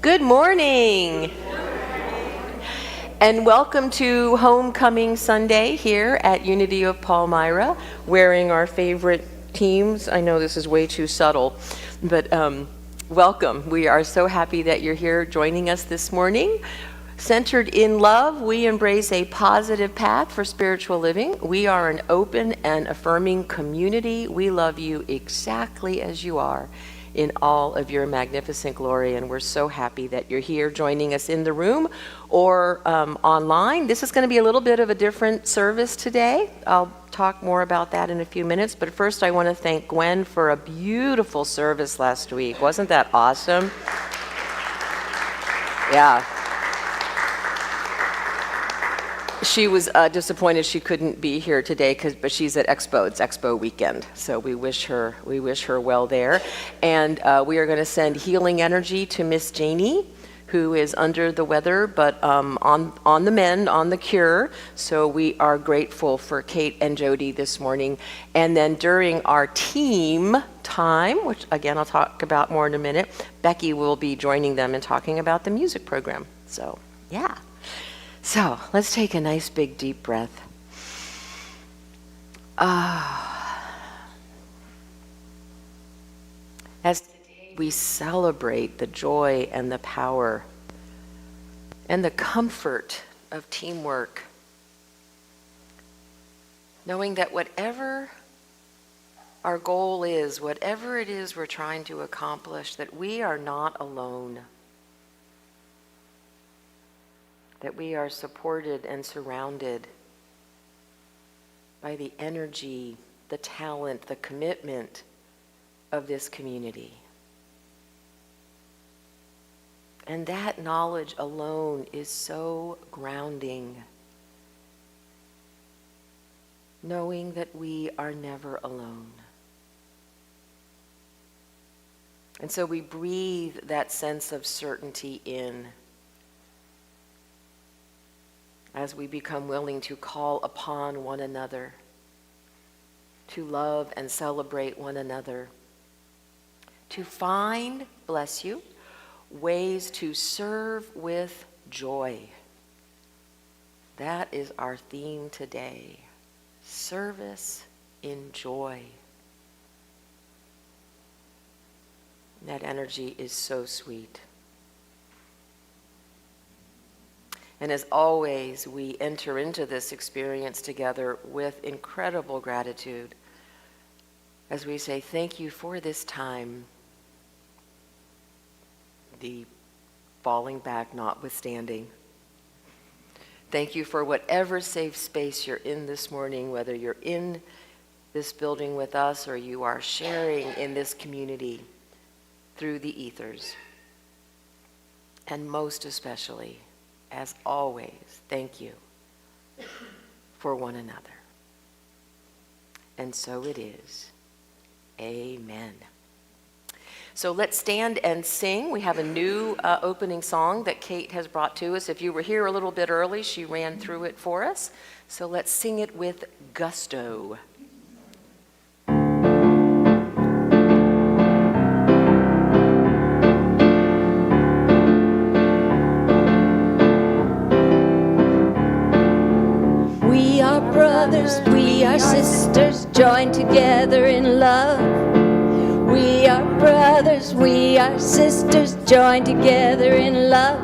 Good morning. And welcome to Homecoming Sunday here at Unity of Palmyra, wearing our favorite teams. I know this is way too subtle, but welcome. We are so happy that you're here joining us this morning. Centered in love, we embrace a positive path for spiritual living. We are an open and affirming community. We love you exactly as you are in all of your magnificent glory, and we're so happy that you're here joining us in the room or online. This is going to be a little bit of a different service today. I'll talk more about that in a few minutes, but first I want to thank Gwen for a beautiful service last week. Wasn't that awesome? Yeah. She was disappointed she couldn't be here today, but she's at Expo. It's Expo weekend, so we wish her well there. And we are going to send healing energy to Miss Janie, who is under the weather, but on the mend, on the cure. So we are grateful for Kate and Jody this morning. And then during our team time, which again I'll talk about more in a minute, Becky will be joining them and talking about the music program. So yeah. So let's take a nice big deep breath. As today we celebrate the joy and the power and the comfort of teamwork, knowing that whatever our goal is, whatever it is we're trying to accomplish, that we are not alone. That we are supported and surrounded by the energy, the talent, the commitment of this community. And that knowledge alone is so grounding, knowing that we are never alone. And so we breathe that sense of certainty in as we become willing to call upon one another, to love and celebrate one another, to find, bless you, ways to serve with joy. That is our theme today, service in joy. That energy is so sweet. And as always, we enter into this experience together with incredible gratitude as we say thank you for this time, the falling back notwithstanding. Thank you for whatever safe space you're in this morning, whether you're in this building with us or you are sharing in this community through the ethers. And most especially, as always, thank you for one another. And so it is. Amen. So let's stand and sing. We have a new opening song that Kate has brought to us. If you were here a little bit early, she ran through it for us. So let's sing it with gusto. Brothers, we are sisters, joined together in love. We are brothers, we are sisters, joined together in love.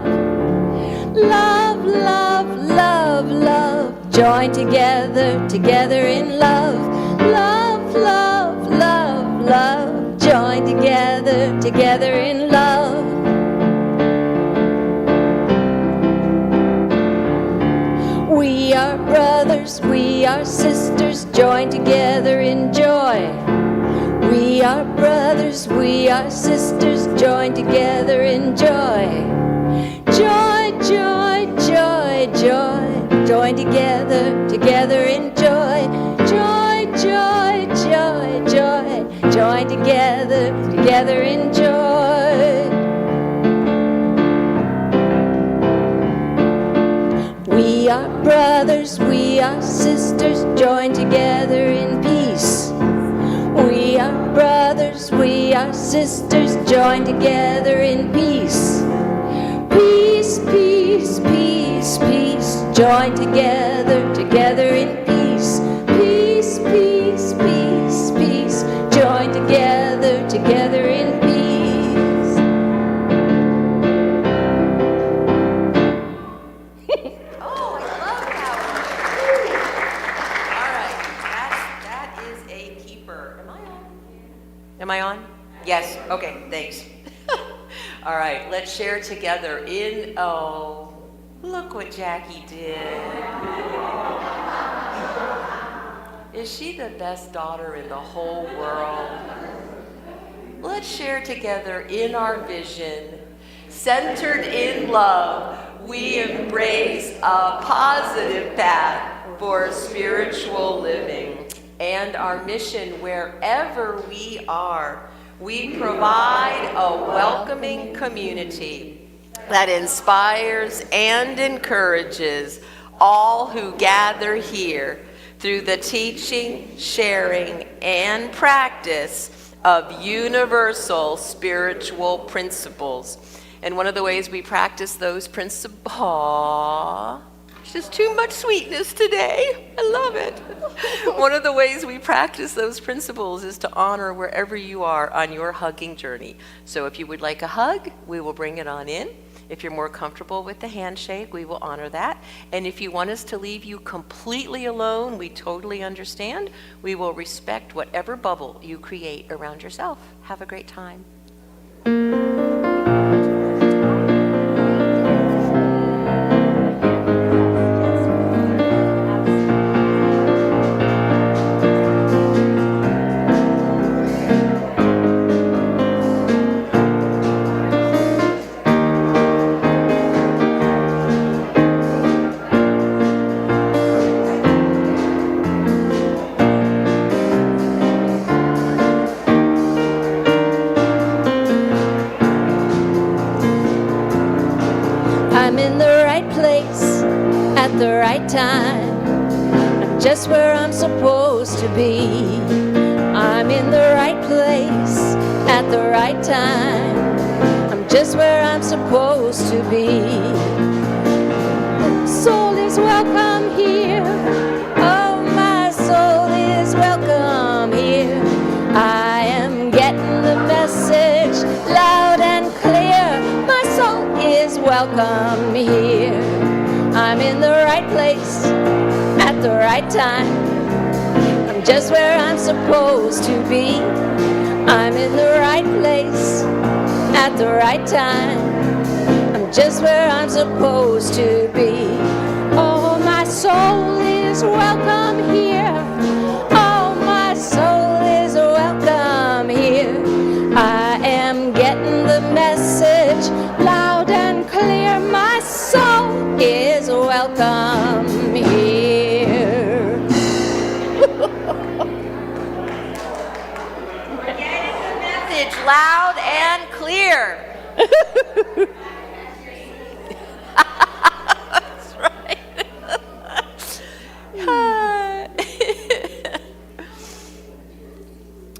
Love, love, love, love, joined together, together in love. Love, love, love, love, joined together, together in love. We are brothers, we are sisters, joined together in joy. We are brothers, we are sisters, joined together in joy. Joy, joy, joy, joy, joined together, together in joy. Joy, joy, joy, joy, joined together, together in joy. We are brothers, we are sisters, joined together in peace. We are brothers, we are sisters, joined together in peace. join together, together in peace. Peace, peace, peace, peace, join together, together in peace. Oh, I love that one. All right, that is a keeper. Am I on? Am I on? Yes. Okay, thanks. All right, let's share together in, oh, look what Jackie did. Is she the best daughter in the whole world? Let's share together in our vision, centered in love. We embrace a positive path for spiritual living and our mission wherever we are. We provide a welcoming community that inspires and encourages all who gather here through the teaching, sharing, and practice of universal spiritual principles. And one of the ways we practice those principles, just too much sweetness today. I love it. One of the ways we practice those principles is to honor wherever you are on your hugging journey. So if you would like a hug, we will bring it on in. If you're more comfortable with the handshake, we will honor that. And if you want us to leave you completely alone, we totally understand. We will respect whatever bubble you create around yourself. Have a great time. I'm in the right place at the right time. I'm just where I'm supposed to be. I'm in the right place at the right time. I'm just where I'm supposed to be. Soul is welcome here. Oh, my soul is welcome here. I am getting the message loud and clear. My soul is welcome here. I'm in the right place at the right time. I'm just where I'm supposed to be. I'm in the right place at the right time. I'm just where I'm supposed to be. Oh, my soul is welcome here. Oh, my soul is welcome here. I am getting the message loud and clear. My soul is welcome here. We're getting the message loud and clear. That's right.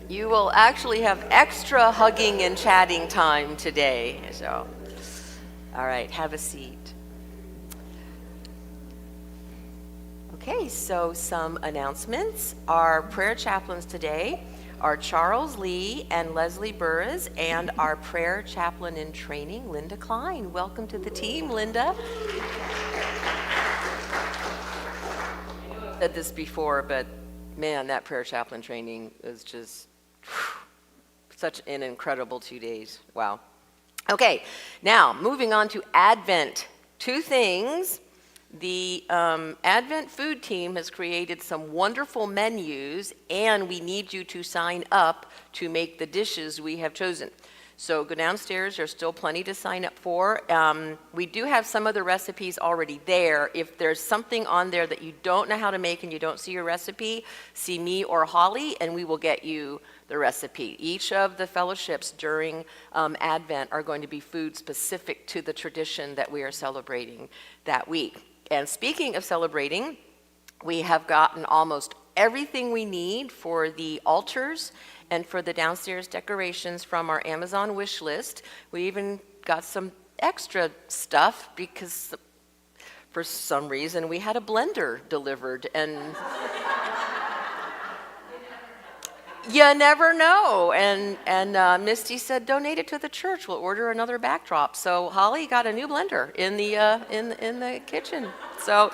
You will actually have extra hugging and chatting time today. So, all right, have a seat. Okay, so some announcements. Our prayer chaplains today are Charles Lee and Leslie Burris, and our prayer chaplain in training, Linda Klein. Welcome to the team, Linda. Said this before, but man, that prayer chaplain training is just such an incredible 2 days. Wow. Okay, now moving on to Advent. Two things. The Advent food team has created some wonderful menus, and we need you to sign up to make the dishes we have chosen. So go downstairs, there's still plenty to sign up for. We do have some of the recipes already there. If there's something on there that you don't know how to make and you don't see your recipe, see me or Holly, and we will get you the recipe. Each of the fellowships during Advent are going to be food specific to the tradition that we are celebrating that week. And speaking of celebrating, we have gotten almost everything we need for the altars and for the downstairs decorations from our Amazon wish list. We even got some extra stuff because for some reason, we had a blender delivered, and you never know. And Misty said, donate it to the church. We'll order another backdrop. So Holly got a new blender in the in the kitchen. So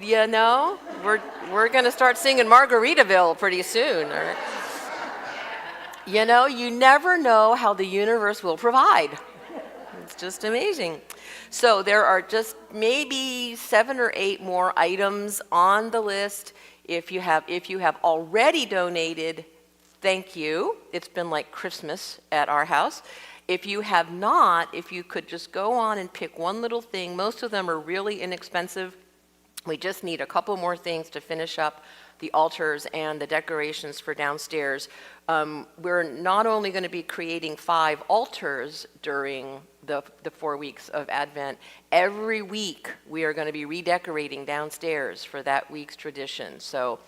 you know, we're going to start singing Margaritaville pretty soon. Or, you know, you never know how the universe will provide. It's just amazing. So there are just maybe 7 or 8 more items on the list. If you have already donated, thank you. It's been like Christmas at our house. If you have not, if you could just go on and pick one little thing. Most of them are really inexpensive. We just need a couple more things to finish up the altars and the decorations for downstairs. We're not only going to be creating 5 altars during the 4 weeks of Advent. Every week we are going to be redecorating downstairs for that week's tradition. So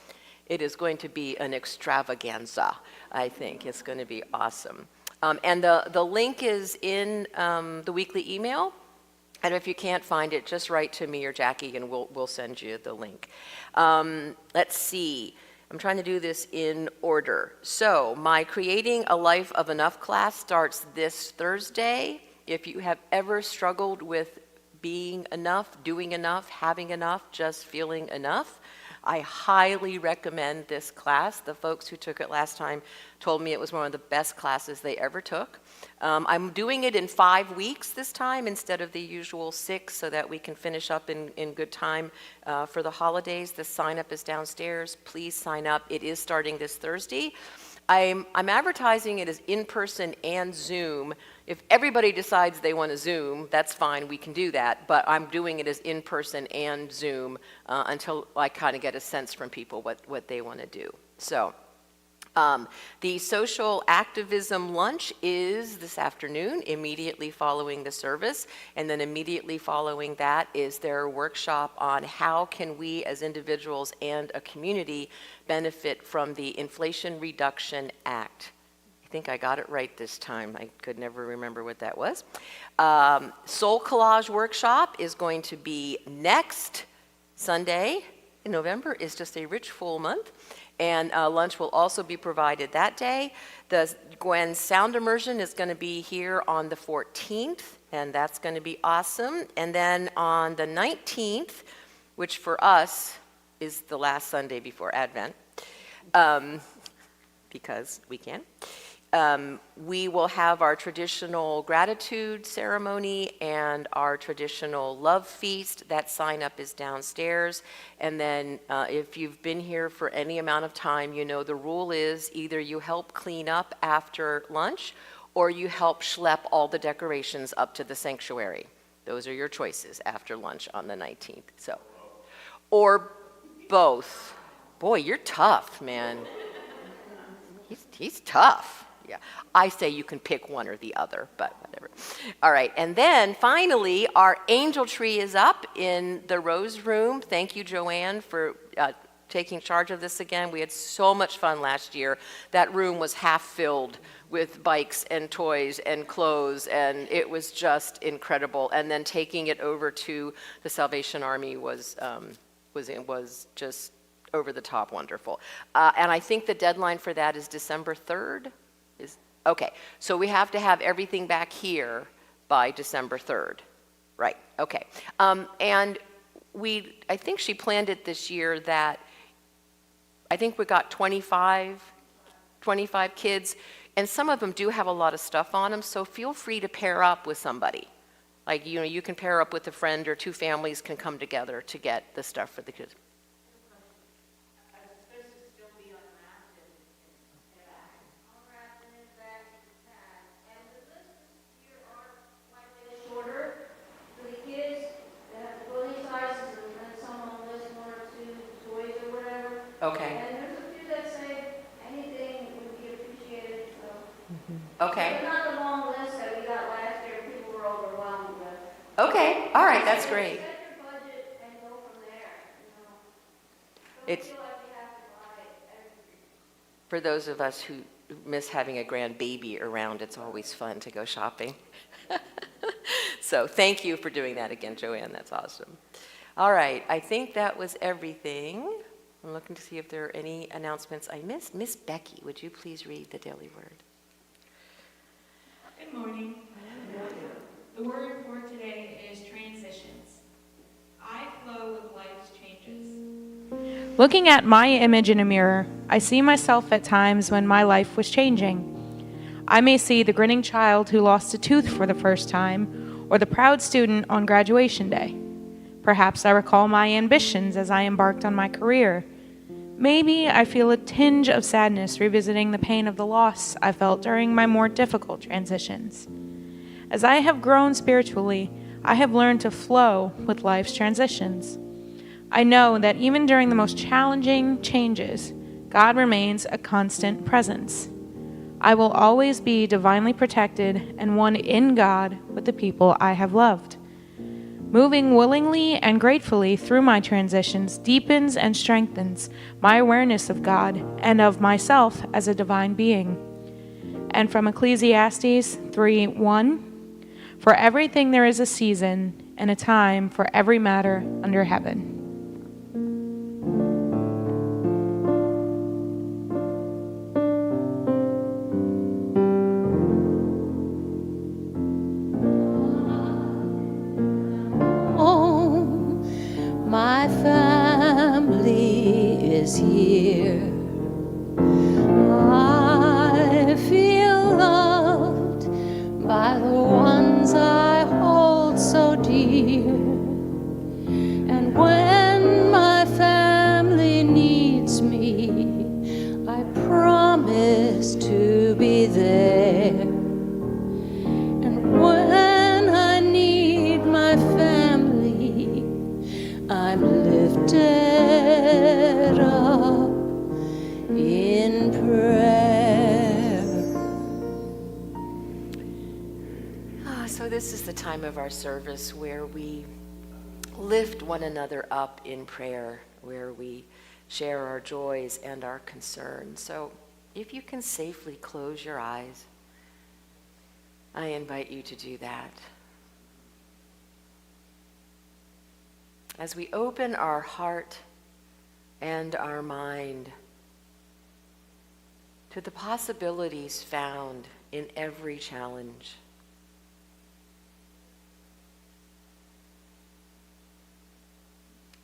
it is going to be an extravaganza, I think. It's going to be awesome. And the link is in the weekly email. And if you can't find it, just write to me or Jackie and we'll send you the link. Let's see. I'm trying to do this in order. So my Creating a Life of Enough class starts this Thursday. If you have ever struggled with being enough, doing enough, having enough, just feeling enough, I highly recommend this class. The folks who took it last time told me it was one of the best classes they ever took. I'm doing it in 5 weeks this time instead of the usual 6 so that we can finish up in good time for the holidays. The sign up is downstairs. Please sign up. It is starting this Thursday. I'm advertising it as in-person and Zoom. If everybody decides they want to Zoom, that's fine, we can do that, but I'm doing it as in-person and Zoom until I kind of get a sense from people what they want to do. So the social activism lunch is this afternoon, immediately following the service, and then immediately following that is their workshop on how can we as individuals and a community benefit from the Inflation Reduction Act. I think I got it right this time. I could never remember what that was. Soul Collage Workshop is going to be next Sunday in November. It's just a rich, full month. And lunch will also be provided that day. The Gwen Sound Immersion is going to be here on the 14th, and that's going to be awesome. And then on the 19th, which for us is the last Sunday before Advent, because we can, we will have our traditional gratitude ceremony and our traditional love feast. That sign up is downstairs. And then if you've been here for any amount of time, you know the rule is either you help clean up after lunch or you help schlep all the decorations up to the sanctuary. Those are your choices after lunch on the 19th. So, or both. Boy, you're tough, man. He's tough. Yeah, I say you can pick one or the other, but whatever. All right, and then finally, our angel tree is up in the Rose Room. Thank you, Joanne, for taking charge of this again. We had so much fun last year. That room was half filled with bikes and toys and clothes, and it was just incredible. And then taking it over to the Salvation Army was just over the top wonderful. And I think the deadline for that is December 3rd. Okay, so we have to have everything back here by December 3rd. Right, okay. And I think she planned it this year that, I think we got 25 kids, and some of them do have a lot of stuff on them, so feel free to pair up with somebody. Like, you know, you can pair up with a friend or 2 families can come together to get the stuff for the kids. Okay. And there's a few that say anything would be appreciated, so. Okay. It's not a long list that we got last year, people were overwhelmed with. Okay, all right, that's great. Set your budget and go from there, you know. Don't It's, feel like you have to buy everything. for those of us who miss having a grandbaby around, it's always fun to go shopping. So thank you for doing that again, Joanne. That's awesome. All right, I think that was everything. I'm looking to see if there are any announcements I missed. Miss Becky, would you please read the daily word? Good morning. The word for today is transitions. I flow with life's changes. Looking at my image in a mirror, I see myself at times when my life was changing. I may see the grinning child who lost a tooth for the first time, or the proud student on graduation day. Perhaps I recall my ambitions as I embarked on my career. Maybe I feel a tinge of sadness revisiting the pain of the loss I felt during my more difficult transitions. As I have grown spiritually, I have learned to flow with life's transitions. I know that even during the most challenging changes, God remains a constant presence. I will always be divinely protected and one in God with the people I have loved. Moving willingly and gratefully through my transitions deepens and strengthens my awareness of God and of myself as a divine being. And from Ecclesiastes 3:1, for everything there is a season and a time for every matter under heaven. My family is here. I feel loved by the ones I hold so dear. And when my family needs me, I promise to be there. And when I need my family, I'm lifted up in prayer. So this is the time of our service where we lift one another up in prayer, where we share our joys and our concerns. So if you can safely close your eyes, I invite you to do that. As we open our heart and our mind to the possibilities found in every challenge,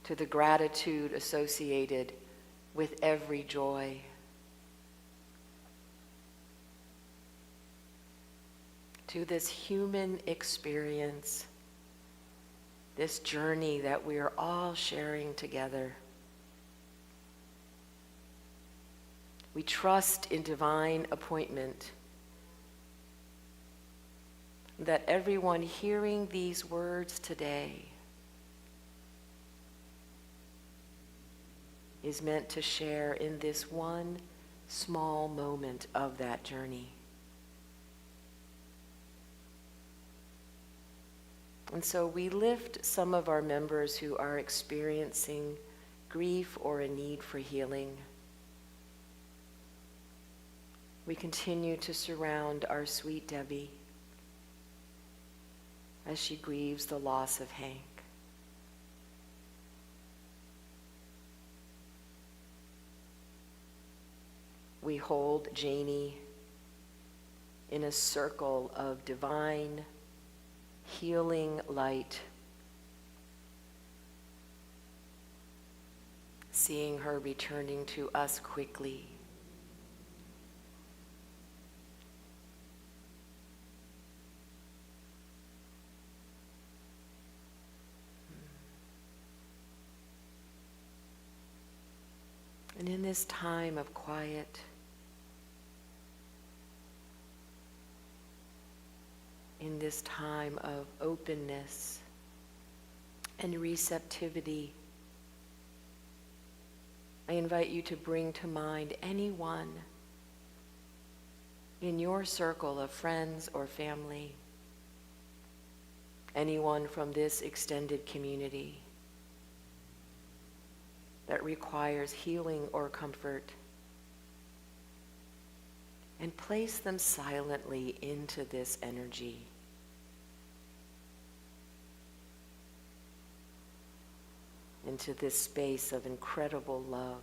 to the gratitude associated with every joy, to this human experience, this journey that we are all sharing together. We trust in divine appointment that everyone hearing these words today is meant to share in this one small moment of that journey. And so we lift some of our members who are experiencing grief or a need for healing. We continue to surround our sweet Debbie as she grieves the loss of Hank. We hold Janie in a circle of divine healing light, seeing her returning to us quickly. And in this time of quiet, in this time of openness and receptivity, I invite you to bring to mind anyone in your circle of friends or family, anyone from this extended community that requires healing or comfort, and place them silently into this energy. into this space of incredible love.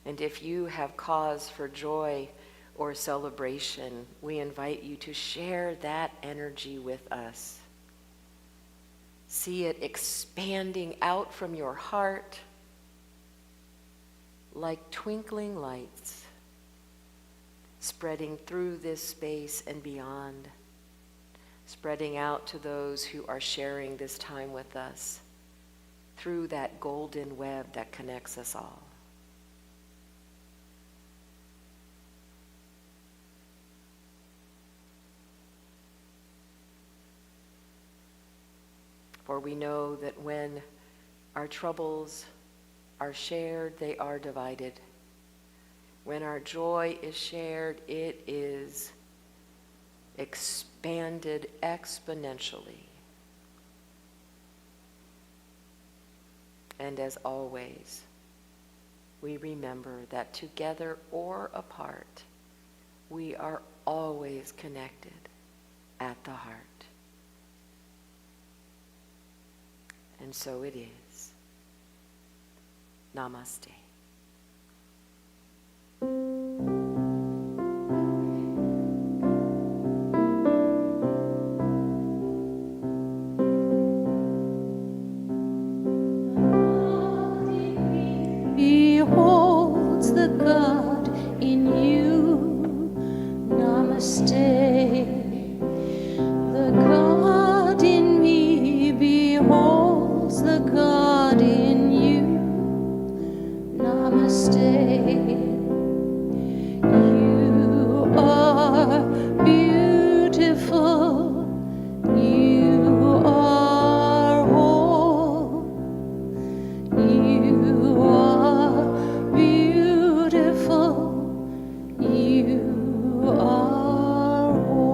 And if you have cause for joy or celebration, we invite you to share that energy with us. See it expanding out from your heart like twinkling lights, spreading through this space and beyond, spreading out to those who are sharing this time with us through that golden web that connects us all. For we know that when our troubles are shared, they are divided. When our joy is shared, it is expanded exponentially. And as always, we remember that together or apart, we are always connected at the heart. And so it is. Namaste. Beholds the God in you. Namaste. The God in me beholds the God in you. Namaste. You are beautiful. You are whole. You are beautiful. You are whole.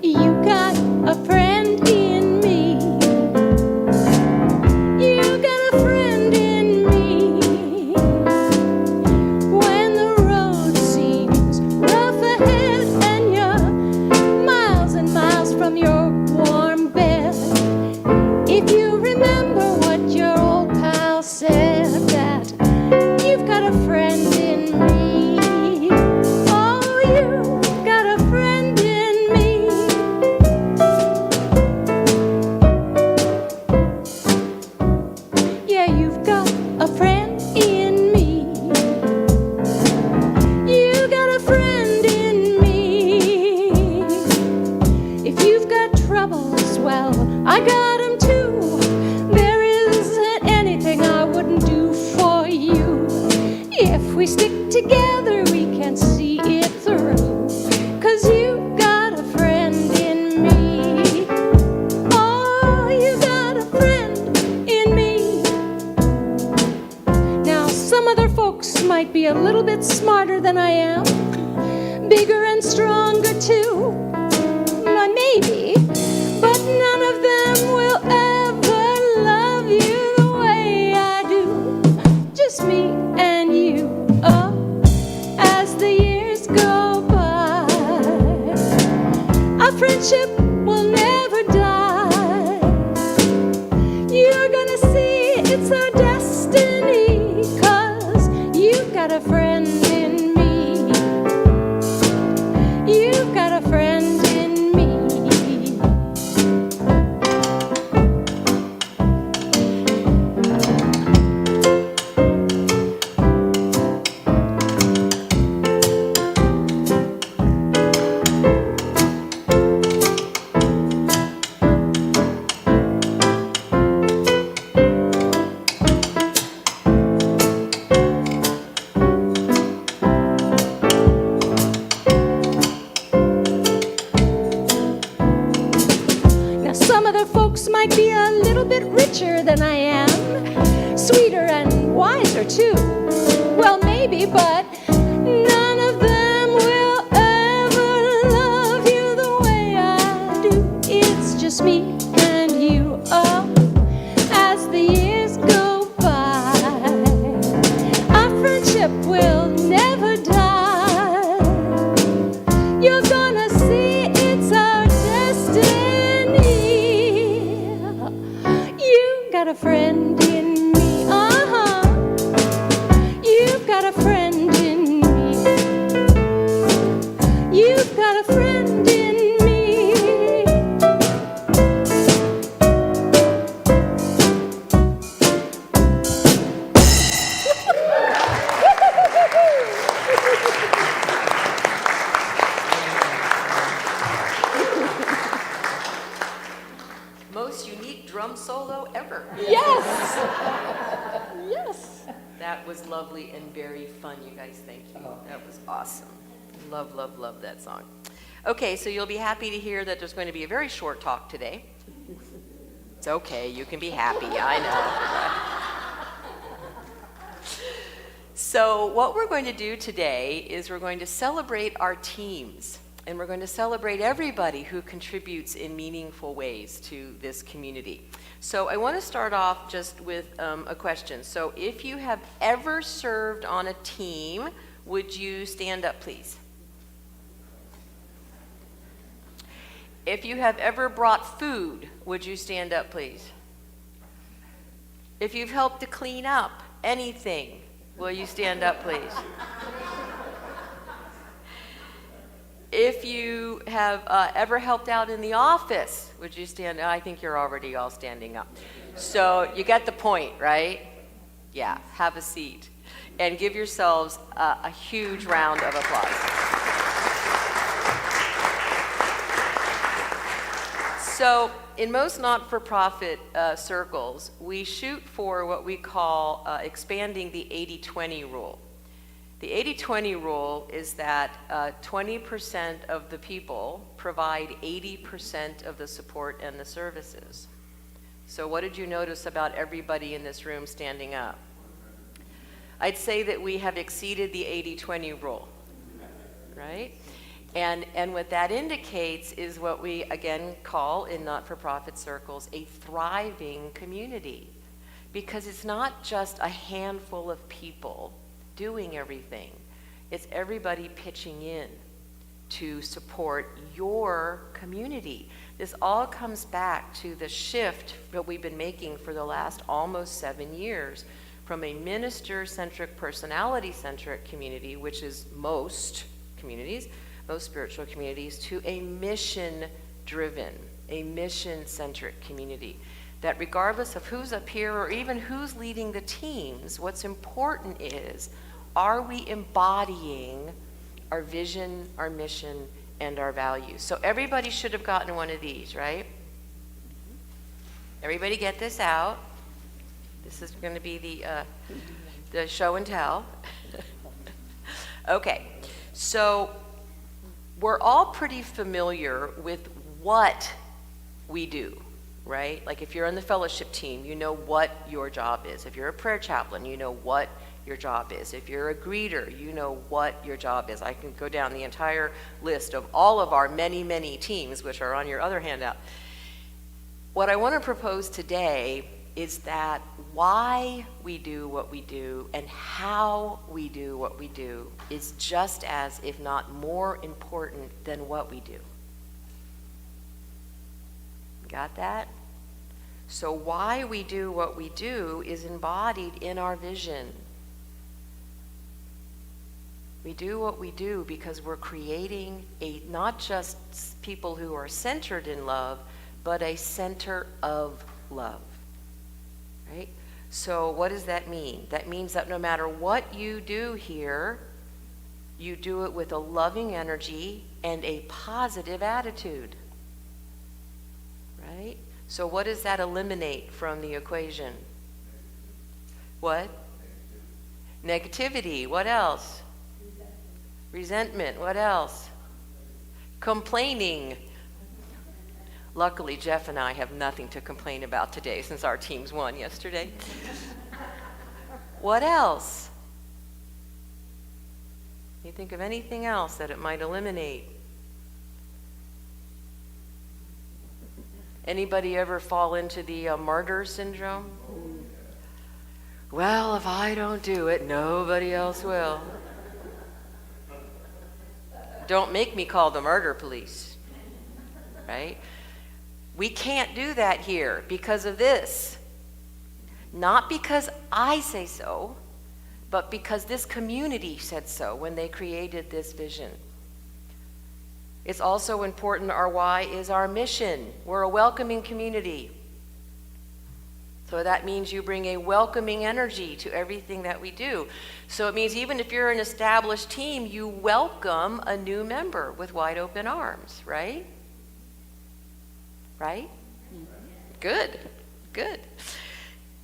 You got a friend in me. You got a friend in me. When the road seems rough ahead and you're miles and miles from your warm bed, if you remember what your old pal said, that you've got a friend in me. Oh, you've got a friend in me. Yeah, you've got a friend in me. You got a friend in me. If you've got troubles, well, I got 'em too. There isn't anything I wouldn't do for you. If we stick together, we can see it through. 'Cause you got a friend in me. Oh, you got a friend in me. Now, some other folks might be a little bit smarter than I am, bigger and stronger too. Maybe, but none of them will ever love you the way I do. Just me and you. Oh, as the years go by, our friendship will never die. You're gonna see it's our destiny, 'cause you've got a friend in me. You've got a friend in me. richer than I am, sweeter and wiser too. Well, maybe, but none of them will ever love you the way I do. It's just me and you, oh, as the years go by. Our friendship will never die. You're gonna see it's our destiny. You got a friend in me, you've got a friend in me. You've got a friend in me. Most unique drum solo ever. Yes. Yes. That was lovely and very fun, you guys. Thank you. That was awesome. Love, love, love that song. Okay, so you'll be happy to hear that there's going to be a very short talk today. It's okay, you can be happy, I know. So what we're going to do today is we're going to celebrate our teams, and we're going to celebrate everybody who contributes in meaningful ways to this community. So I want to start off just with a question. So if you have ever served on a team, would you stand up, please? If you have ever brought food, would you stand up, please? If you've helped to clean up anything, will you stand up, please? If you have ever helped out in the office, would you stand? I think you're already all standing up. So you get the point, right? Yeah, have a seat. And give yourselves a huge round of applause. So in most not-for-profit circles, we shoot for what we call expanding the 80-20 rule. The 80-20 rule is that 20% of the people provide 80% of the support and the services. So what did you notice about everybody in this room standing up? I'd say that we have exceeded the 80-20 rule, right? And what that indicates is what we, again, call in not-for-profit circles a thriving community. Because it's not just a handful of people doing everything. It's everybody pitching in to support your community. This all comes back to the shift that we've been making for the last almost 7 years from a minister-centric, personality-centric community, which is most communities, most spiritual communities, to a mission-driven, a mission-centric community. That regardless of who's up here or even who's leading the teams, what's important is, are we embodying our vision, our mission, and our values? So everybody should have gotten one of these, right? Everybody get this out. This is going to be the show and tell. Okay, so we're all pretty familiar with what we do, right? Like if you're on the fellowship team, you know what your job is. If you're a prayer chaplain, you know what your job is. If you're a greeter, you know what your job is. I can go down the entire list of all of our many, many teams, which are on your other handout. What I want to propose today is that why we do what we do and how we do what we do is just as, if not more important than what we do. Got that? So why we do what we do is embodied in our vision. We do what we do because we're creating not just people who are centered in love, but a center of love. Right? So what does that mean? That means that no matter what you do here, you do it with a loving energy and a positive attitude. Right? So what does that eliminate from the equation? What? Negativity. What else? Resentment. What else? Complaining. Luckily, Jeff and I have nothing to complain about today since our teams won yesterday. What else? You think of anything else that it might eliminate? Anybody ever fall into the martyr syndrome? Well, if I don't do it, nobody else will. Don't make me call the murder police, right? We can't do that here because of this. Not because I say so, but because this community said so when they created this vision. It's also important, our why is our mission. We're a welcoming community. So that means you bring a welcoming energy to everything that we do. So it means even if you're an established team, you welcome a new member with wide open arms, right? Right? Good, good.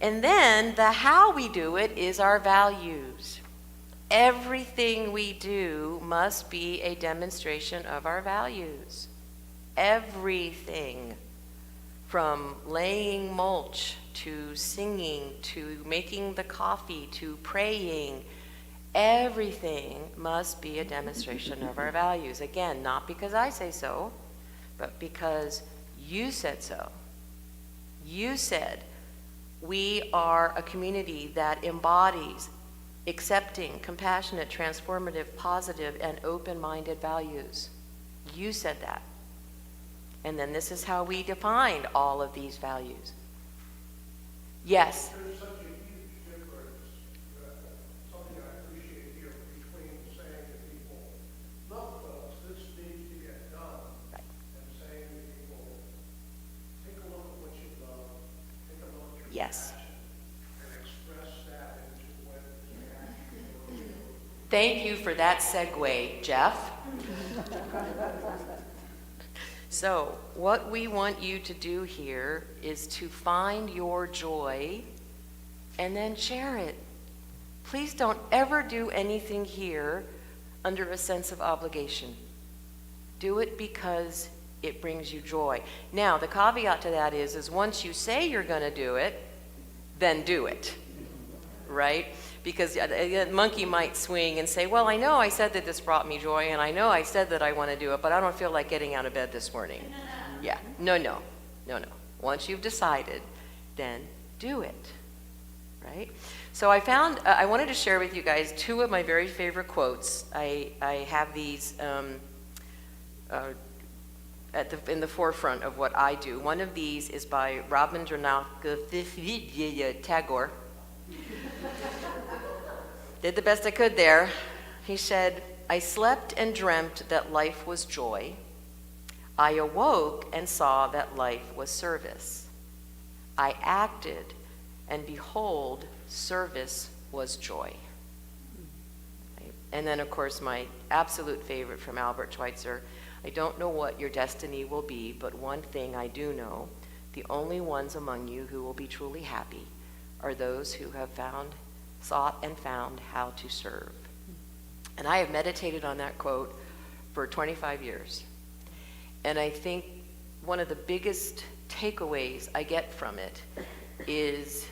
And then the how we do it is our values. Everything we do must be a demonstration of our values. Everything. From laying mulch, to singing, to making the coffee, to praying, everything must be a demonstration of our values. Again, not because I say so, but because you said so. You said, we are a community that embodies accepting, compassionate, transformative, positive, and open-minded values. You said that. And then this is how we defined all of these values. Yes? There's such a huge difference, something I appreciate here, between saying to people, look folks, this needs to get done, Right. and saying to people, take a look at what you love, take a look at your Yes. passion, and express that into what is actually. Thank you for that segue, Jeff. So, what we want you to do here is to find your joy and then share it. Please don't ever do anything here under a sense of obligation. Do it because it brings you joy. Now, the caveat to that is once you say you're going to do it, then do it, right? Because a monkey might swing and say, well, I know I said that this brought me joy, and I know I said that I want to do it, but I don't feel like getting out of bed this morning. Yeah, no. Once you've decided, then do it, right? So I found, I wanted to share with you guys two of my very favorite quotes. I have these in the forefront of what I do. One of these is by Rabindranath Tagore. Did the best I could there. He said, I slept and dreamt that life was joy. I awoke and saw that life was service. I acted, and behold, service was joy. Right? And then, of course, my absolute favorite from Albert Schweitzer, I don't know what your destiny will be, but one thing I do know, the only ones among you who will be truly happy are those who have sought and found how to serve. And I have meditated on that quote for 25 years. And I think one of the biggest takeaways I get from it is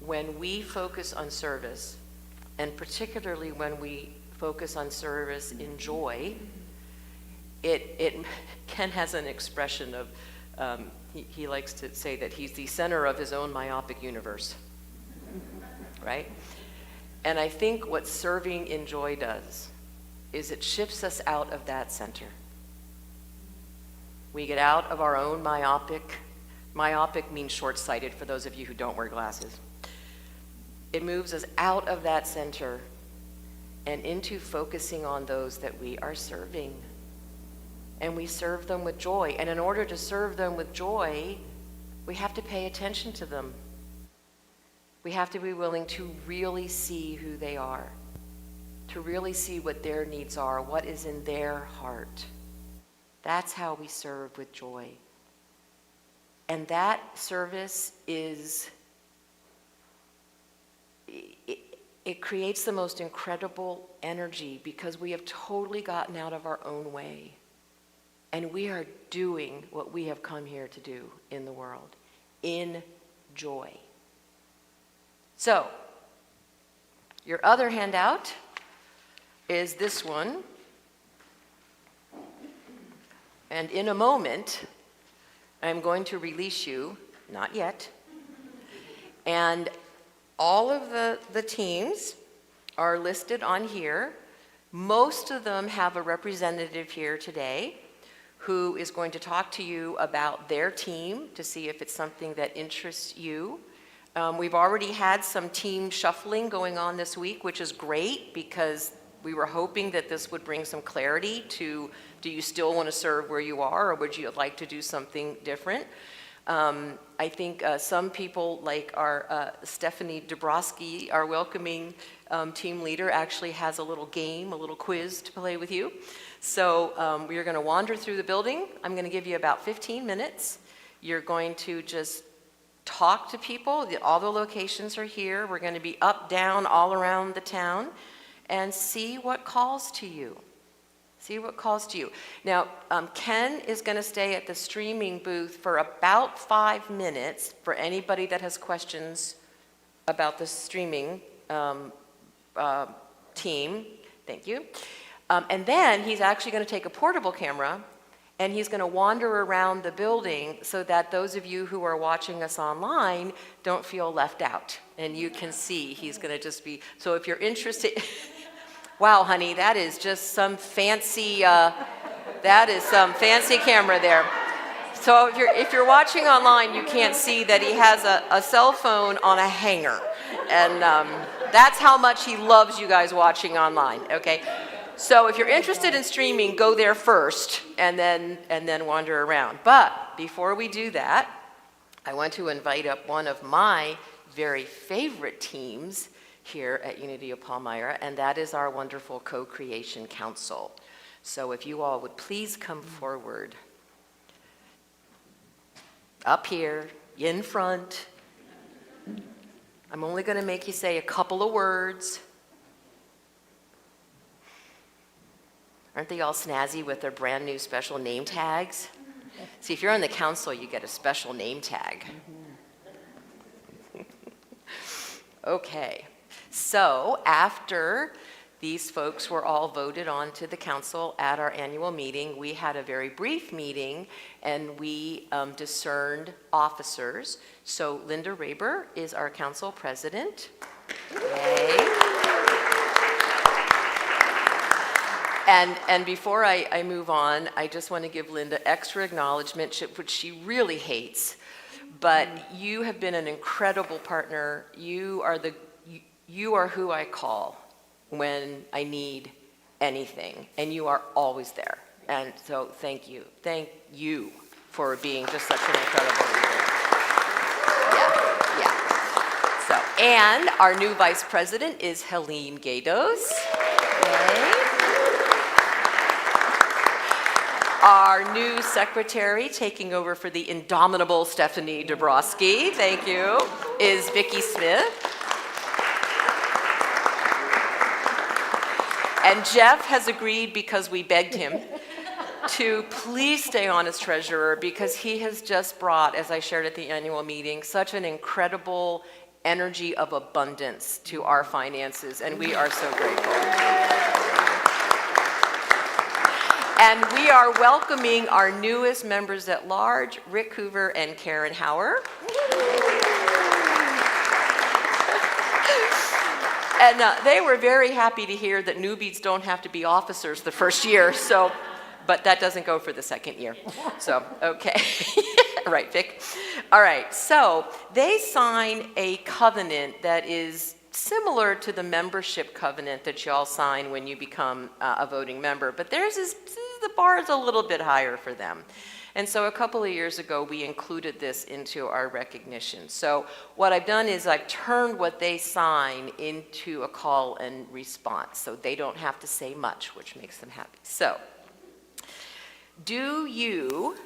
when we focus on service, and particularly when we focus on service in joy, Ken has an expression of, he likes to say that he's the center of his own myopic universe, right? And I think what serving in joy does is it shifts us out of that center. We get out of our own myopic means short-sighted for those of you who don't wear glasses. It moves us out of that center and into focusing on those that we are serving. And we serve them with joy. And in order to serve them with joy, we have to pay attention to them. We have to be willing to really see who they are, to really see what their needs are, what is in their heart. That's how we serve with joy. And that service it creates the most incredible energy because we have totally gotten out of our own way. and we are doing what we have come here to do in the world, in joy. So, your other handout is this one. And in a moment, I'm going to release you, not yet, and all of the teams are listed on here. Most of them have a representative here today who is going to talk to you about their team to see if it's something that interests you. We've already had some team shuffling going on this week, which is great because we were hoping that this would bring some clarity to, do you still want to serve where you are, or would you like to do something different? I think some people, like our Stephanie Dabrowski, our welcoming team leader, actually has a little game, a little quiz to play with you. So we are going to wander through the building. I'm going to give you about 15 minutes. You're going to just talk to people. All the locations are here. We're going to be up, down, all around the town, and see what calls to you. See what calls to you. Now, Ken is going to stay at the streaming booth for about 5 minutes for anybody that has questions about the streaming team. Thank you. And then he's actually going to take a portable camera and he's going to wander around the building so that those of you who are watching us online don't feel left out. And you can see he's going to just be, so if you're interested, wow, honey, that is just some fancy, that is some fancy camera there. So if you're watching online, you can't see that he has a cell phone on a hanger. And that's how much he loves you guys watching online, okay? So if you're interested in streaming, go there first and then wander around. But before we do that, I want to invite up one of my very favorite teams here at Unity of Palmyra, and that is our wonderful Co-Creation Council. So if you all would please come forward. Up here, in front. I'm only going to make you say a couple of words. Aren't they all snazzy with their brand new special name tags? See, if you're on the council, you get a special name tag. Okay, so after these folks were all voted on to the council at our annual meeting, we had a very brief meeting and we discerned officers. So Linda Raber is our council president. Yay. And before I move on, I just want to give Linda extra acknowledgement, which she really hates. But you have been an incredible partner. You are who I call when I need anything, and you are always there. And so thank you. Thank you for being just such an incredible leader. Yeah. So, and our new vice president is Helene Gados. Yay. Our new secretary, taking over for the indomitable Stephanie Dabrowski, thank you, is Vicki Smith. And Jeff has agreed, because we begged him, to please stay on as treasurer, because he has just brought, as I shared at the annual meeting, such an incredible energy of abundance to our finances, and we are so grateful. And we are welcoming our newest members at large, Rick Hoover and Karen Hauer. And they were very happy to hear that newbies don't have to be officers the first year, so, but that doesn't go for the second year. So, okay. Right, Vic? All right, so they sign a covenant that is similar to the membership covenant that y'all sign when you become a voting member, but theirs is, the bar is a little bit higher for them. And so a couple of years ago, we included this into our recognition. So what I've done is I've turned what they sign into a call and response, so they don't have to say much, which makes them happy. So, do you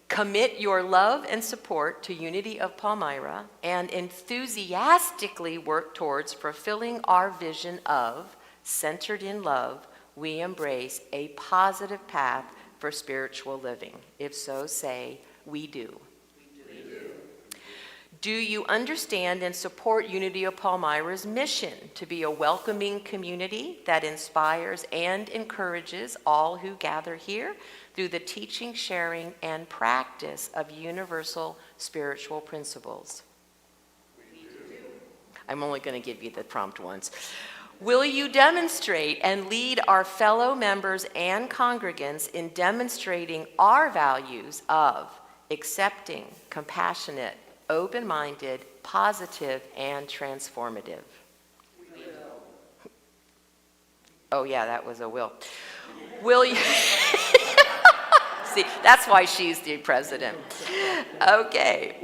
commit your love and support to Unity of Palmyra and enthusiastically work towards fulfilling our vision of centered in love, we embrace a positive path for spiritual living? If so, say, we do. Do you understand and support Unity of Palmyra's mission to be a welcoming community that inspires and encourages all who gather here through the teaching, sharing, and practice of universal spiritual principles? We do. I'm only going to give you the prompt once. Will you demonstrate and lead our fellow members and congregants in demonstrating our values of accepting, compassionate, open-minded, positive, and transformative? We will. Oh yeah, that was a will. Will you? See, that's why she's the president. Okay,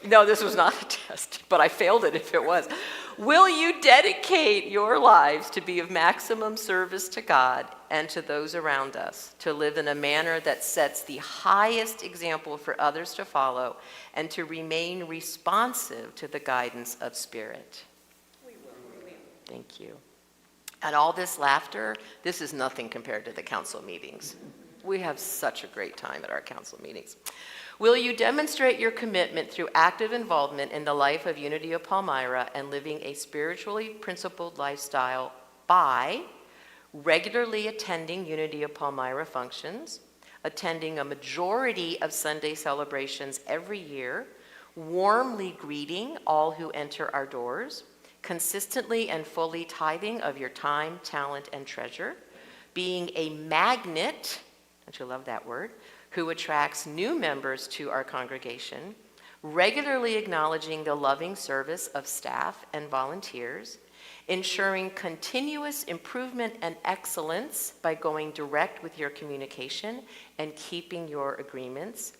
no, this was not a test, but I failed it if it was. Will you dedicate your lives to be of maximum service to God and to those around us, to live in a manner that sets the highest example for others to follow, and to remain responsive to the guidance of Spirit? We will. Thank you. And all this laughter, this is nothing compared to the council meetings. We have such a great time at our council meetings. Will you demonstrate your commitment through active involvement in the life of Unity of Palmyra and living a spiritually principled lifestyle by regularly attending Unity of Palmyra functions, attending a majority of Sunday celebrations every year, warmly greeting all who enter our doors, consistently and fully tithing of your time, talent, and treasure, being a magnet, don't you love that word, who attracts new members to our congregation, regularly acknowledging the loving service of staff and volunteers, ensuring continuous improvement and excellence by going direct with your communication and keeping your agreements,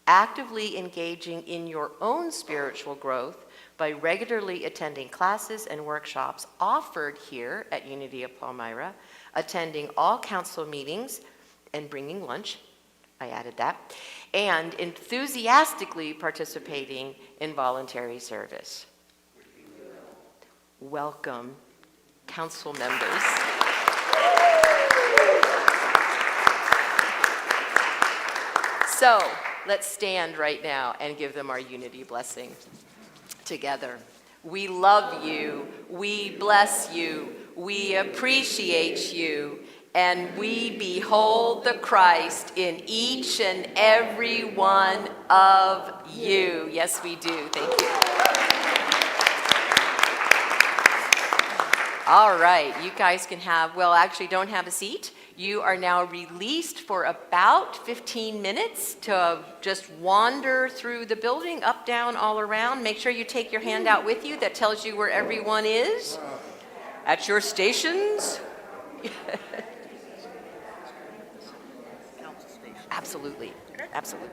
actively engaging in your own spiritual growth by regularly attending classes and workshops offered here at Unity of Palmyra, attending all council meetings and bringing lunch, I added that, and enthusiastically participating in voluntary service. Welcome, council members. So let's stand right now and give them our unity blessing together. We love you, we bless you, we appreciate you, and we behold the Christ in each and every one of you. Yes, we do. Thank you. All right, you guys can have, well, actually don't have a seat. You are now released for about 15 minutes to just wander through the building, up, down, all around. Make sure you take your handout with you that tells you where everyone is at your stations. Absolutely, absolutely.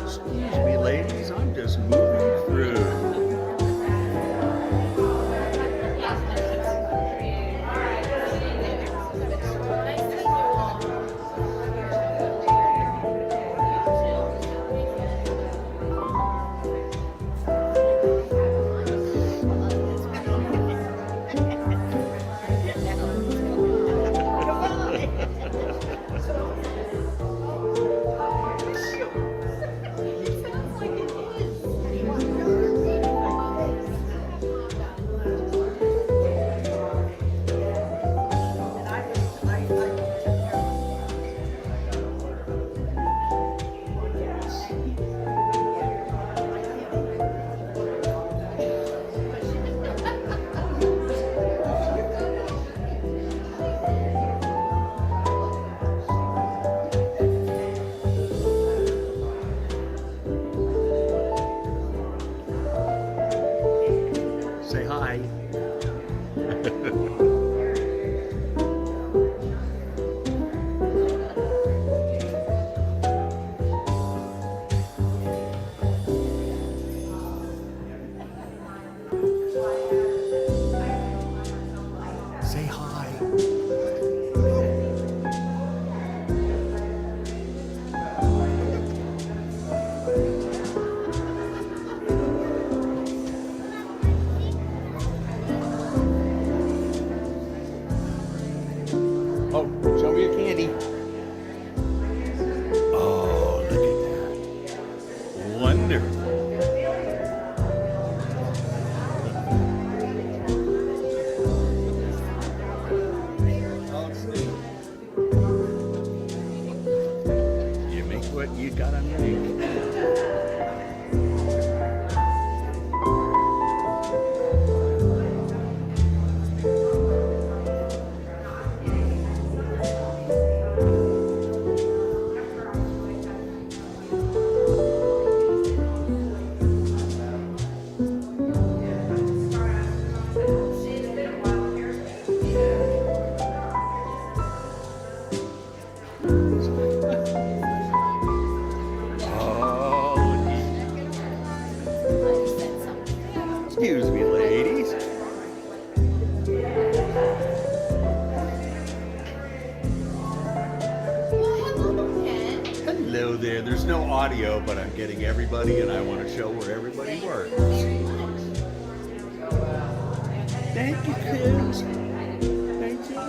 Excuse me, ladies, I'm just moving through. Say hi. Say hi. Oh, show me your candy. Oh, look at that. Wonderful. You make what you gotta make. Oh, video there. There's no audio, but I'm getting everybody, and I want to show where everybody works. Thank you, Chris. Thank you.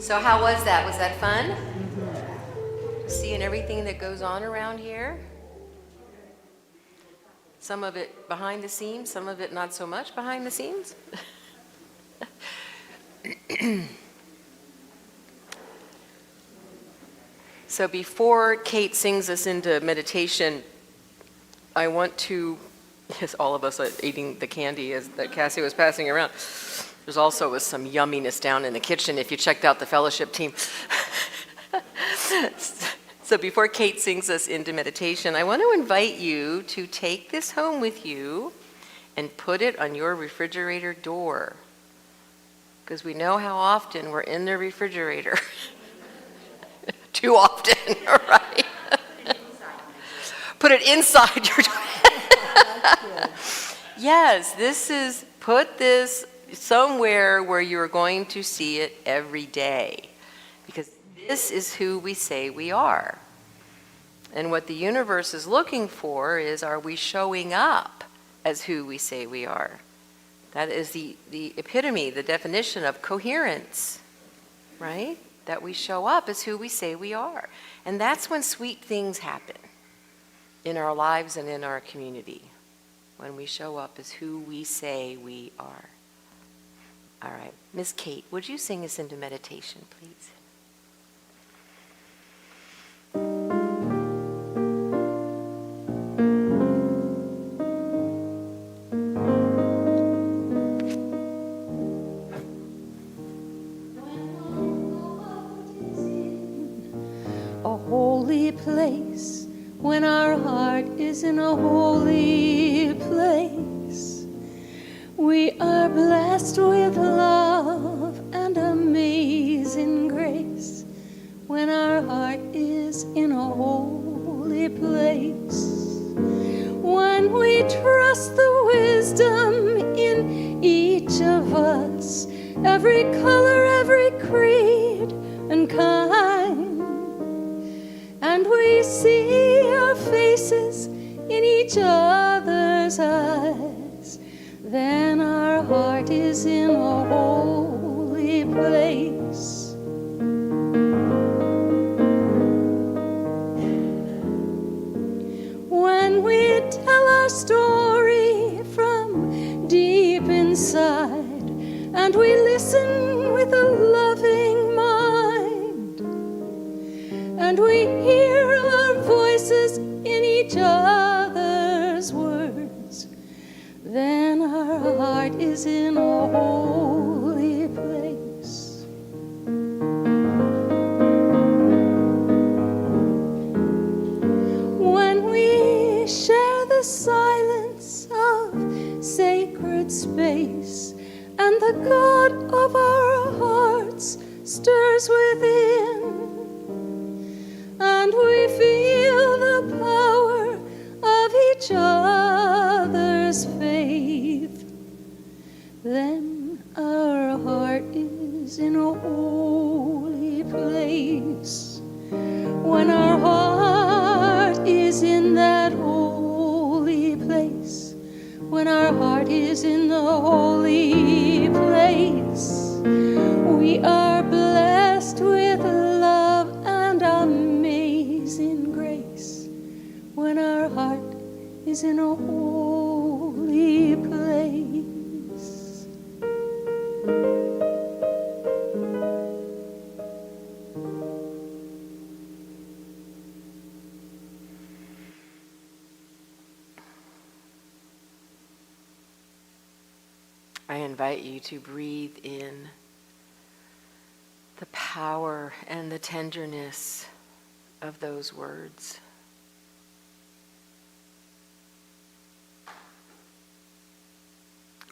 So how was that? Was that fun? Seeing everything that goes on around here? Some of it behind the scenes, some of it not so much behind the scenes? So before Kate sings us into meditation, I want to, yes, all of us are eating the candy that Cassie was passing around. There's also some yumminess down in the kitchen if you checked out the fellowship team. So before Kate sings us into meditation, I want to invite you to take this home with you and put it on your refrigerator door. Because we know how often we're in the refrigerator. Too often, right? Put it inside your door. Yes, put this somewhere where you're going to see it every day. Because this is who we say we are. And what the universe is looking for is, are we showing up as who we say we are? That is the epitome, the definition of coherence, right? That we show up as who we say we are. And that's when sweet things happen in our lives and in our community, when we show up as who we say we are. All right, Miss Kate, would you sing us into meditation, please? A holy place, when our heart is in a holy place, we are blessed with love and amazing grace. When our heart is in a holy place, when we trust the wisdom in each of us, every color, every creed and kind, and we see our faces in each other's eyes, then our heart is in a holy place. When we tell our story from deep inside, and we listen with a loving mind, and we hear our voices in each other's words, then our heart is in a holy place. When we share the silence of sacred space, and the God of our hearts stirs within, and we feel the power of each other's faith, then our heart is in a holy place. When our heart is in that holy place, when our heart is in the holy place, we are blessed with love and amazing grace. When our heart is in a holy place. I invite you to breathe in the power and the tenderness of those words.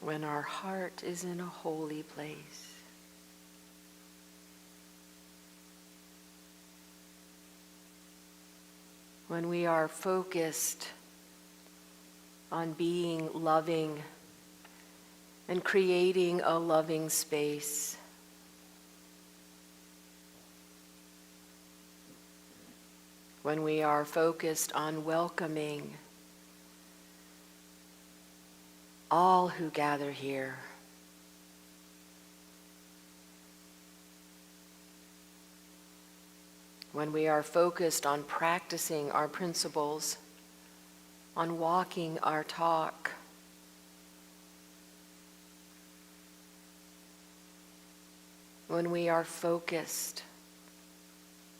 When our heart is in a holy place. When we are focused on being loving and creating a loving space. When we are focused on welcoming all who gather here. when we are focused on practicing our principles, on walking our talk, when we are focused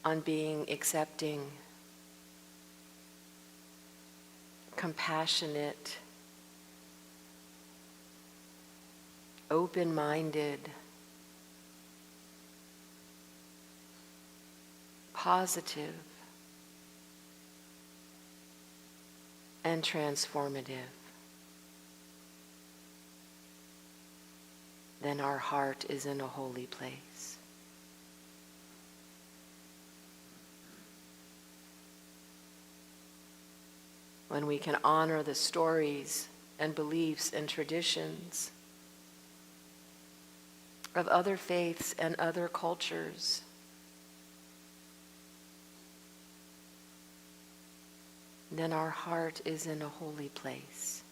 on being accepting, compassionate, open-minded, positive, and transformative, then our heart is in a holy place. When we can honor the stories and beliefs and traditions of other faiths and other cultures, then our heart is in a holy place.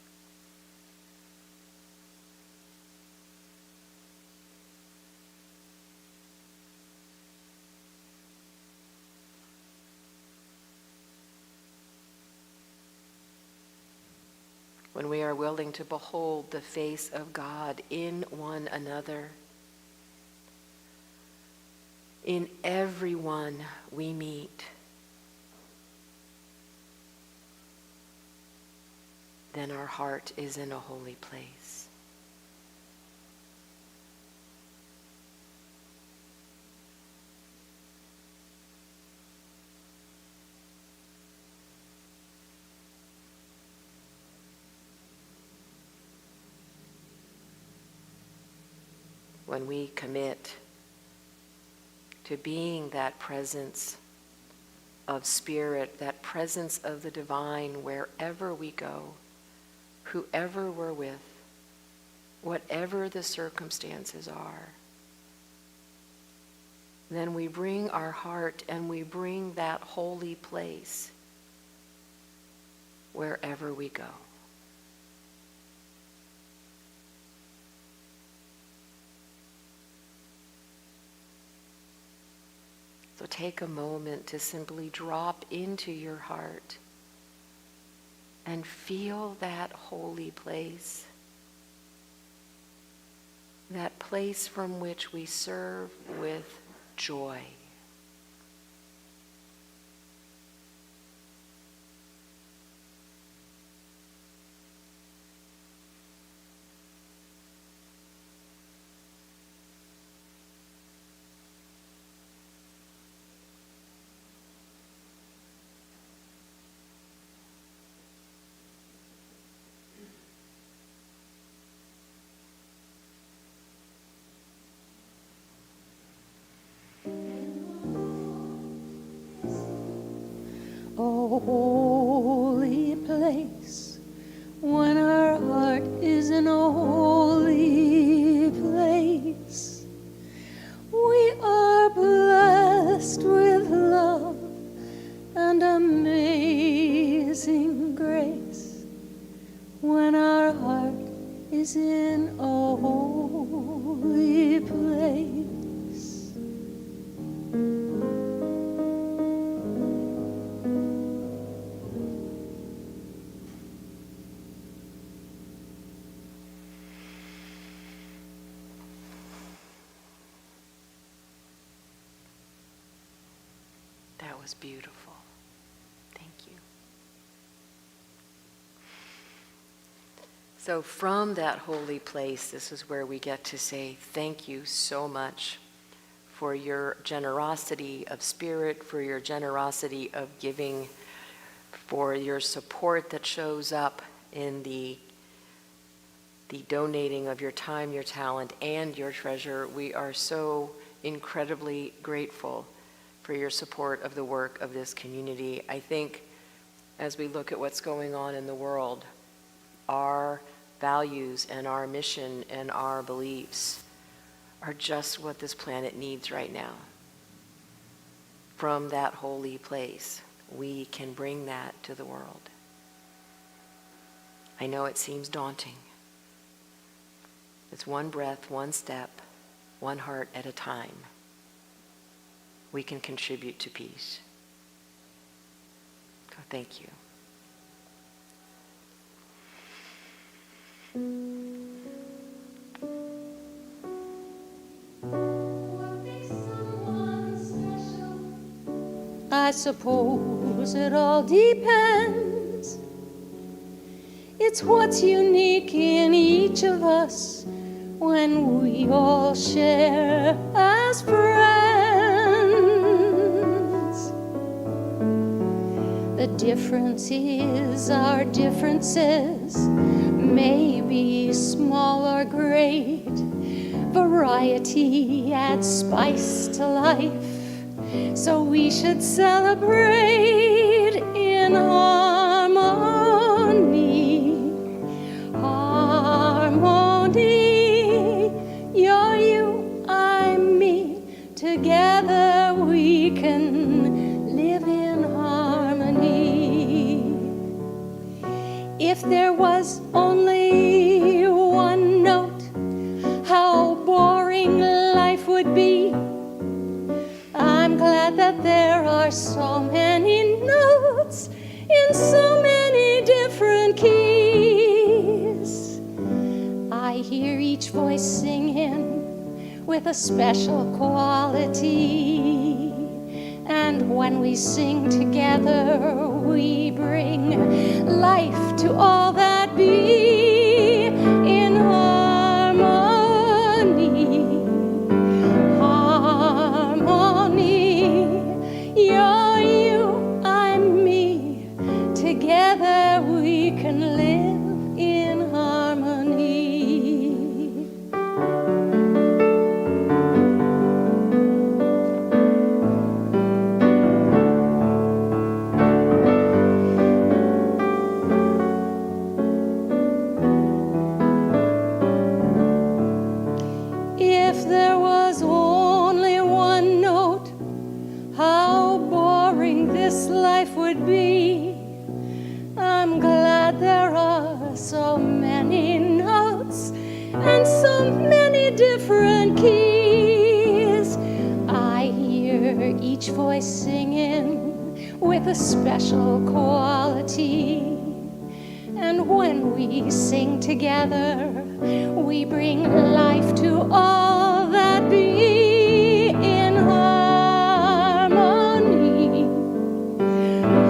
When we are willing to behold the face of God in one another, in everyone we meet, then our heart is in a holy place. When we commit to being that presence of spirit, that presence of the divine wherever we go, whoever we're with, whatever the circumstances are, then we bring our heart and we bring that holy place wherever we go. So take a moment to simply drop into your heart and feel that holy place, that place from which we serve with joy. A holy place, when our heart is in a holy place, we are blessed with love and amazing grace. When our heart is in a holy place. That was beautiful. Thank you. So from that holy place, this is where we get to say thank you so much for your generosity of spirit, for your generosity of giving, for your support that shows up in the donating of your time, your talent, and your treasure. We are so incredibly grateful for your support of the work of this community. I think as we look at what's going on in the world, our values and our mission and our beliefs are just what this planet needs right now. From that holy place, we can bring that to the world. I know it seems daunting. It's one breath, one step, one heart at a time. we can contribute to peace. So thank you. I suppose it all depends. It's what's unique in each of us when we all share as friends. The difference is our differences may be small or great. Variety adds spice to life. So we should celebrate in harmony. Harmony. You're you, I'm me. Together we can live in harmony. If there was only one note, how boring life would be. I'm glad that there are so many notes in so many different keys. I hear each voice singing with a special quality. And when we sing together, we bring life to all that be in harmony. You're you, I'm me. Together we can live in harmony. If there was only one note, how boring this life would be. I'm glad there are so many notes and so many different keys. I hear each voice singing with a special quality. And when we sing together, we bring life to all that be in harmony.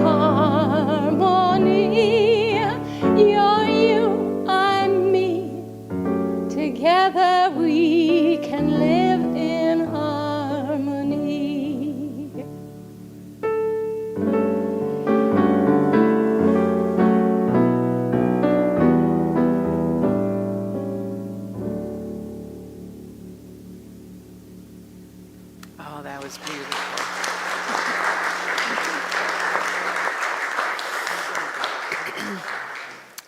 Harmony. You're you, I'm me. Together we can live in harmony. Oh, that was beautiful.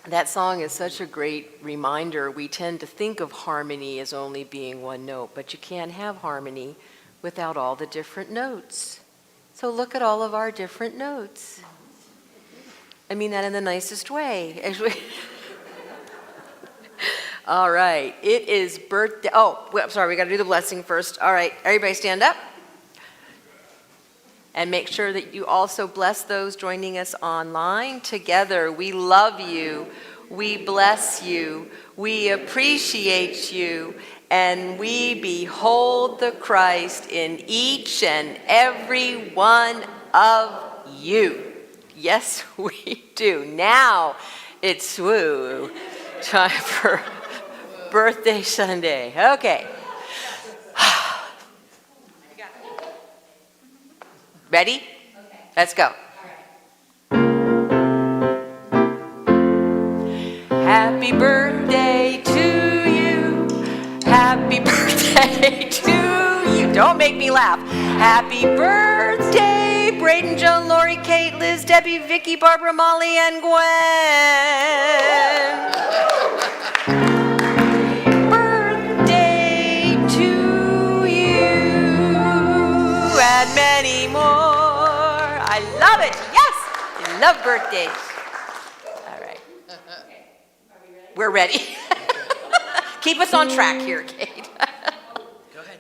That song is such a great reminder. We tend to think of harmony as only being one note, but you can't have harmony without all the different notes. So look at all of our different notes. I mean that in the nicest way. Actually. All right, it is birthday. Oh, well, sorry, we got to do the blessing first. All right, everybody stand up. And make sure that you also bless those joining us online. Together, we love you, we bless you, we appreciate you, and we behold the Christ in each and every one of you. Yes, we do. Now it's time for Birthday Sunday. Okay. Ready? Okay. Let's go. Happy birthday to you. Happy birthday to you. Don't make me laugh. Happy birthday, Braden, Joan, Lori, Kate, Liz, Debbie, Vicky, Barbara, Molly, and Gwen. Birthday to you and many more. I love it. Yes, I love birthdays. All right. We're ready. Keep us on track here, Kate. Go ahead.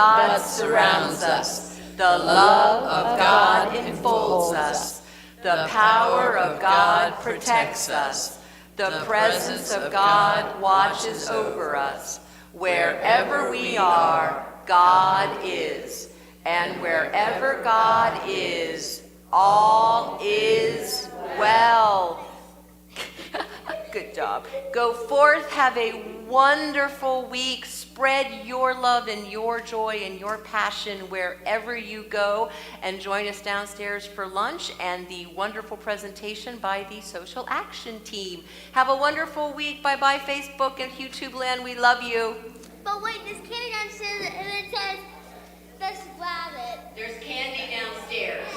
God surrounds us. The love of God enfolds us. The power of God protects us. The presence of God watches over us. Wherever we are, God is. And wherever God is, all is well. Good job. Go forth, have a wonderful week. Spread your love and your joy and your passion wherever you go. And join us downstairs for lunch and the wonderful presentation by the Social Action Team. Have a wonderful week. Bye-bye, Facebook and YouTube land. We love you. But wait, there's candy downstairs and it says Best Rabbit. There's candy downstairs.